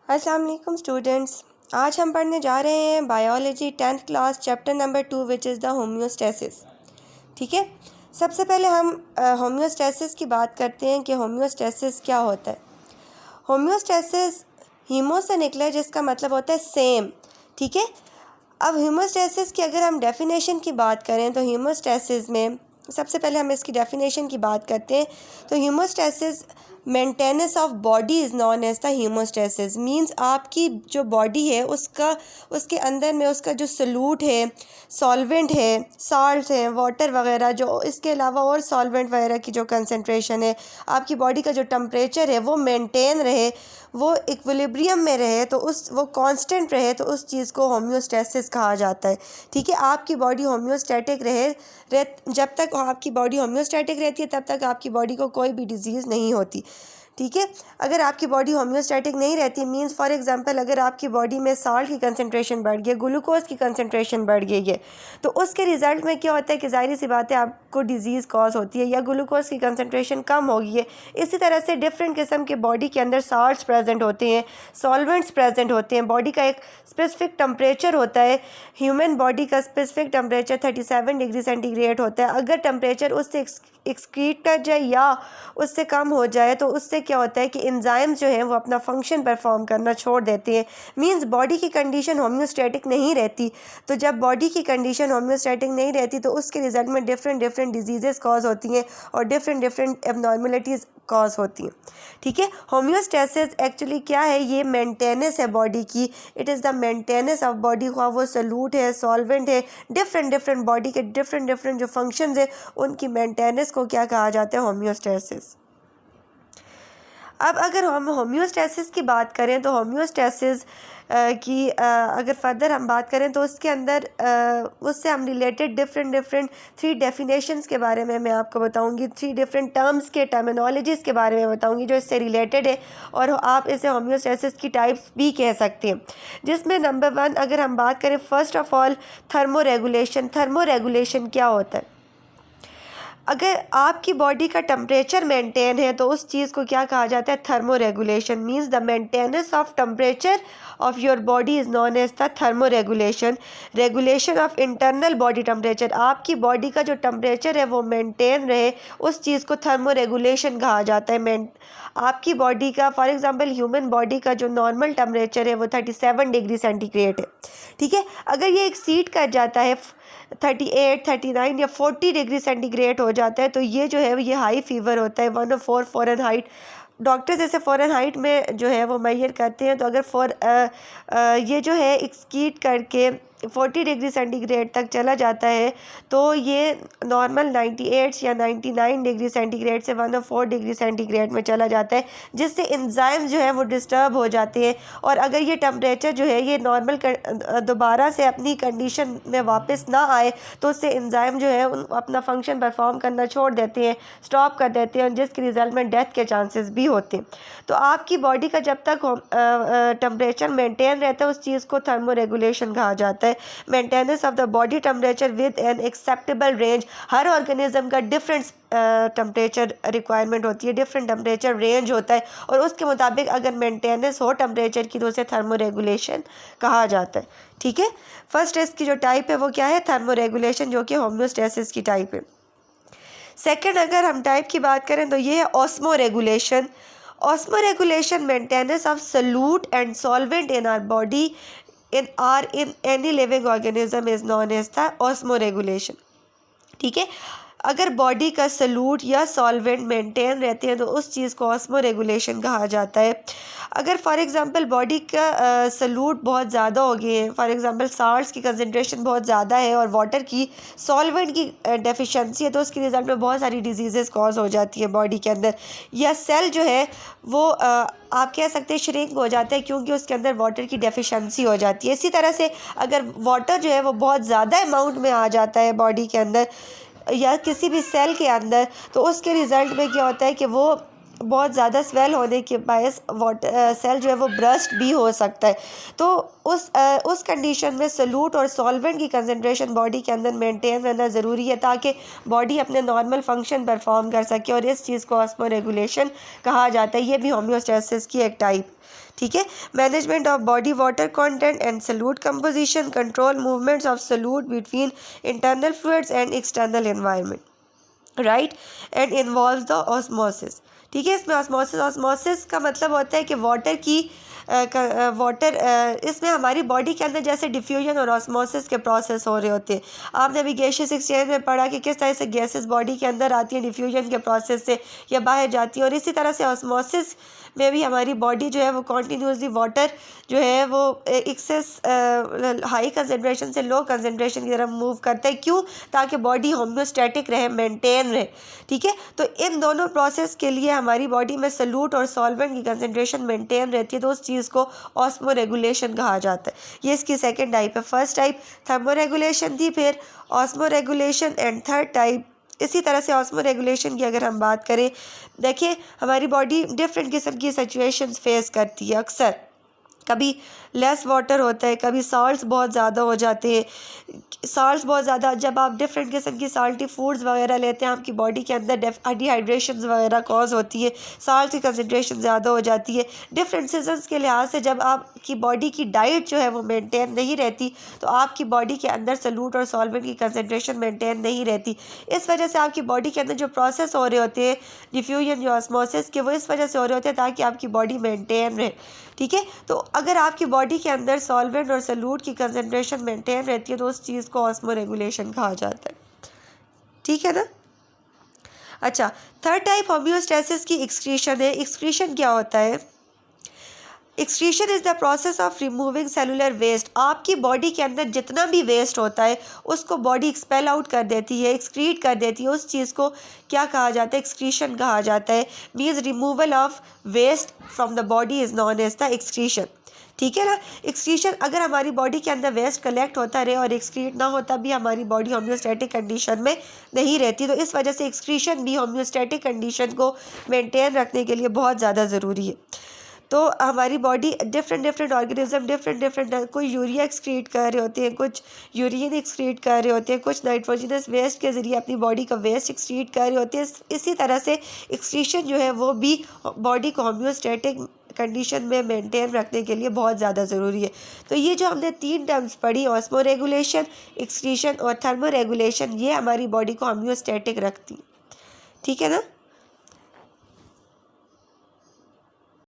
अस्सलाम वालेकुम स्टूडेंट्स। आज हम पढ़ने जा रहे हैं biology 10th class chapter number 2 which is the homeostasis. ठीक है, सबसे पहले हम होम्योस्टेसिस की बात करते हैं कि होम्योस्टेसिस क्या होता है। होम्योस्टेसिस हीमो से निकला है जिसका मतलब होता है सेम। ठीक है, अब होम्योस्टेसिस की अगर हम डेफिनेशन की बात करें तो होम्योस्टेसिस में सबसे पहले हम इसकी डेफिनेशन की बात करते हैं। तो homeostasis maintenance of body is known as the homeostasis. Means आपकी जो बॉडी है उसके अंदर में उसका जो सॉल्यूट है, सॉल्वेंट है, साल्ट है, वाटर वगैरह, जो इसके अलावा और सॉल्वेंट वगैरह की जो कंसंट्रेशन है, आपकी बॉडी का जो टेम्परेचर है वो मेंटेन रहे, वो इक्विलिब्रियम में रहे, तो वो कांस्टेंट रहे, तो उस चीज़ को होम्योस्टेसिस कहा जाता है। ठीक है, आपकी बॉडी होम्योस्टैटिक जब तक आपकी बॉडी होम्योस्टैटिक रहती है तब तक आपकी बॉडी को कोई भी डिजीज़ नहीं होती। ठीक है, अगर आपकी बॉडी होम्योस्टैटिक नहीं रहती, मींस फॉर एग्जांपल अगर आपकी बॉडी में साल्ट की कंसंट्रेशन बढ़ गई, ग्लूकोज की कंसंट्रेशन बढ़ गई है, तो उसके रिज़ल्ट में क्या होता है कि ज़ाहिर सी बात है आपको डिजीज़ कॉज होती है, या ग्लूकोज की कंसंट्रेशन कम हो गई है। इसी तरह से डिफरेंट किस्म के बॉडी के अंदर साल्ट्स प्रेजेंट होते हैं, सॉल्वेंट्स प्रेजेंट होते हैं, बॉडी का एक स्पेसिफिक टेम्परेचर होता है। ह्यूमन बॉडी का स्पेसिफिक टेम्परेचर 37 डिग्री सेंटीग्रेड होता है। अगर टेम्परेचर उससे एक्सक्रीट कर जाए या उससे कम हो जाए तो उससे क्या होता है कि एंजाइम्स जो हैं वो अपना फंक्शन परफॉर्म करना छोड़ देते हैं। मींस बॉडी की कंडीशन होम्योस्टैटिक नहीं रहती। तो जब बॉडी की कंडीशन होम्योस्टैटिक नहीं रहती तो उसके रिजल्ट में डिफरेंट डिजीज़ेस कॉज होती हैं और डिफरेंट एबनॉर्मलिटीज़ कॉज होती हैं। ठीक है, होम्योस्टेसिस एक्चुअली क्या है, ये मेंटेनेंस है बॉडी की। It is the maintenance of body, ख्वाह वो सॉल्यूट है, सॉल्वेंट है, डिफरेंट बॉडी के डिफरेंट जो फंक्शंस है उनकी मेंटेनेंस को क्या कहा जाता है, होम्योस्टेसिस। अब अगर हम होम्योस्टेसिस की बात करें तो होम्योस्टेसिस की अगर फर्दर हम बात करें तो उसके अंदर उससे हम रिलेटेड डिफरेंट 3 डेफिनेशंस के बारे में मैं आपको बताऊंगी, 3 डिफरेंट टर्म्स के टर्मिनोलॉजीज़ के बारे में बताऊंगी जो इससे रिलेटेड है, और आप इसे होम्योस्टेसिस की टाइप्स भी कह सकते हैं। जिसमें नंबर 1 अगर हम बात करें, first of all thermo regulation क्या होता है। अगर आपकी बॉडी का टेम्परेचर मेंटेन है तो उस चीज़ को क्या कहा जाता है, thermo regulation. Means the maintenance of temperature of your body is known as the thermo regulation of internal body temperature. आपकी बॉडी का जो टेम्परेचर है वो मेंटेन रहे, उस चीज़ को थर्मो रेगुलेशन कहा जाता है। आपकी बॉडी का फॉर एग्जांपल ह्यूमन बॉडी का जो नॉर्मल टेम्परेचर है वो 37 डिग्री सेंटीग्रेड है। ठीक है, अगर ये एक्सीड कर जाता है 38, 39 या 40 डिग्री सेंटीग्रेड हो जाता है तो ये जो है ये हाई फीवर होता है। 104 फ़ारेनहाइट, डॉक्टर्स इसे फ़ारेनहाइट में जो है वो मेजर करते हैं। तो अगर ये जो है एक्सीड करके 40 डिग्री सेंटीग्रेड तक चला जाता है तो ये नॉर्मल 98 या 99 डिग्री सेंटीग्रेड से 104 डिग्री सेंटीग्रेड में चला जाता है, जिससे एंजाइम्स जो है वो डिस्टर्ब हो जाते हैं। और अगर ये टेम्परेचर जो है ये नॉर्मल दोबारा से अपनी कंडीशन में वापस ना आए तो उससे एंजाइम जो है अपना फंक्शन परफॉर्म करना छोड़ देते हैं, स्टॉप कर देते हैं, जिसके रिजल्ट में डेथ के चांसेस भी होते हैं। तो आपकी बॉडी का जब तक टेम्परेचर मेंटेन रहता है उस चीज़ को थर्मो रेगुलेशन कहा जाता है। Maintenance of the body temperature with an acceptable range. Her organism का डिफरेंट टेम्परेचर रिक्वायरमेंट होती है, डिफरेंट टेम्परेचर रेंज होता है, और उसके मुताबिक अगर मेंटेनेंस हो टेम्परेचर की तो उसे थर्मो रेगुलेशन कहा जाता है। ठीक है, फर्स्ट इसकी जो टाइप है वो क्या है, थर्मो रेगुलेशन, जो कि होम्योस्टेसिस की टाइप है। सेकेंड अगर हम टाइप की बात करें तो ये है osmo regulation maintenance of solute and solvent in our body in any living organism is known as the osmoregulation। ठीक है, अगर बॉडी का सॉल्यूट या सॉल्वेंट मेंटेन रहते हैं तो उस चीज़ को ऑस्मो रेगुलेशन कहा जाता है। अगर फॉर एग्जांपल बॉडी का सॉल्यूट बहुत ज़्यादा हो गए हैं, फॉर एग्जांपल साल्ट्स की कंसंट्रेशन बहुत ज़्यादा है और वाटर की सॉल्वेंट की डेफिशिएंसी है, तो उसके रिजल्ट में बहुत सारी डिजीज़ेस कॉज हो जाती है बॉडी के अंदर, या सेल जो है वो आप कह सकते हैं श्रिंक हो जाता है क्योंकि उसके अंदर वाटर की डेफिशिएंसी हो जाती है। इसी तरह से अगर वाटर जो है वो बहुत ज़्यादा अमाउंट में आ जाता है बॉडी के अंदर या किसी भी सेल के अंदर, तो उसके रिज़ल्ट में क्या होता है कि वो बहुत ज़्यादा स्वेल होने के बायस वाटर सेल जो है वो ब्रस्ट भी हो सकता है। तो उस कंडीशन में सॉल्यूट और सॉल्वेंट की कंसंट्रेशन बॉडी के अंदर मेंटेन रहना ज़रूरी है ताकि बॉडी अपने नॉर्मल फंक्शन परफॉर्म कर सके, और इस चीज़ को ऑस्मो रेगुलेशन कहा जाता है। ये भी होम्योस्टेसिस की एक टाइप, ठीक है। Management of body water content and solute composition, control movements of solute between internal fluids and external environment, right, and involve the osmosis, ठीक है। इसमें ऑस्मोसिस का मतलब होता है कि वाटर की इसमें हमारी बॉडी के अंदर जैसे डिफ्यूजन और ऑस्मोसिस के प्रोसेस हो रहे होते हैं। आपने अभी गैसियस एक्सचेंज में पढ़ा कि किस तरह से गैसेस बॉडी के अंदर आती है डिफ्यूजन के प्रोसेस से या बाहर जाती है, और इसी तरह से ऑस्मोसिस में भी हमारी बॉडी जो है वो कॉन्टीन्यूसली वाटर जो है वो एक्सेस हाई कंसनट्रेशन से लो कंसनट्रेशन की तरफ मूव करता है। क्यों? ताकि बॉडी होम्योस्टैटिक रहे, मेंटेन रहे, ठीक है। तो इन दोनों प्रोसेस के लिए हमारी बॉडी में सॉल्यूट और सॉल्वेंट की कंसनट्रेशन मेंटेन रहती है, तो उस चीज़ को ऑस्मो रेगुलेशन कहा जाता है। ये इसकी सेकेंड टाइप है। फर्स्ट टाइप थर्मो रेगुलेशन थी, फिर osmo regulation, and third type इसी तरह से ऑस्मो रेगुलेशन की अगर हम बात करें, देखिए हमारी बॉडी डिफरेंट किस्म की सिचुएशंस फेस करती है। अक्सर कभी लेस वाटर होता है, कभी साल्ट्स बहुत ज़्यादा हो जाते हैं। साल्ट्स बहुत ज़्यादा, जब आप डिफरेंट किस्म की साल्टी फूड्स वगैरह लेते हैं, आपकी बॉडी के अंदर डिहाइड्रेशन वगैरह कॉज होती है, साल्ट की कंसनट्रेशन ज़्यादा हो जाती है। डिफरेंट सीजन्स के लिहाज से जब आपकी बॉडी की डाइट जो है वो मेंटेन नहीं रहती, तो आपकी बॉडी के अंदर सॉल्यूट और सॉल्वेंट की कंसनट्रेशन मेंटेन नहीं रहती। इस वजह से आपकी बॉडी के अंदर जो प्रोसेस हो रहे होते हैं डिफ्यूजन या ऑस्मोसिस के, वो इस वजह से हो रहे होते हैं ताकि आपकी बॉडी मेंटेन रहे, ठीक है। तो अगर आपकी बॉडी के अंदर सॉल्वेंट और सॉल्यूट की कंसनट्रेशन मेंटेन रहती है तो उस चीज़ को ऑस्मो रेगुलेशन कहा जाता है, ठीक है ना। अच्छा, थर्ड टाइप होम्योस्टेसिस की एक्सक्रीशन है। एक्सक्रीशन क्या होता है? Excretion is the process of removing cellular waste. आपकी बॉडी के अंदर जितना भी वेस्ट होता है उसको बॉडी एक्सपेल आउट कर देती है, एक्सक्रीट कर देती है। उस चीज़ को क्या कहा जाता है? एक्सक्रीशन कहा जाता है। Means removal of waste from the body is known as the excretion, ठीक है ना। एक्सक्रीशन, अगर हमारी बॉडी के अंदर वेस्ट कलेक्ट होता रहे और एक्सक्रीट ना होता भी हमारी बॉडी होम्योस्टैटिक कंडीशन में नहीं रहती, तो इस वजह से एक्सक्रीशन भी होम्योस्टैटिक कंडीशन को मेंटेन रखने के लिए बहुत ज़्यादा ज़रूरी है। तो हमारी बॉडी डिफरेंट ऑर्गेनिज्म डिफरेंट कोई यूरिया एक्सक्रीट कर रहे होते हैं, कुछ यूरिन एक्सक्रीट कर रहे होते हैं, कुछ नाइट्रोजनस वेस्ट के ज़रिए अपनी बॉडी का वेस्ट एक्सक्रीट कर रहे होते हैं। इसी तरह से एक्सक्रीशन जो है वो भी बॉडी को होम्योस्टैटिक कंडीशन में मेंटेन रखने के लिए बहुत ज़्यादा ज़रूरी है। तो ये जो हमने तीन टर्म्स पढ़ी, ऑस्मो रेगुलेशन, एक्सक्रीशन और थर्मो रेगुलेशन, ये हमारी बॉडी को होम्योस्टैटिक रखती, ठीक है ना।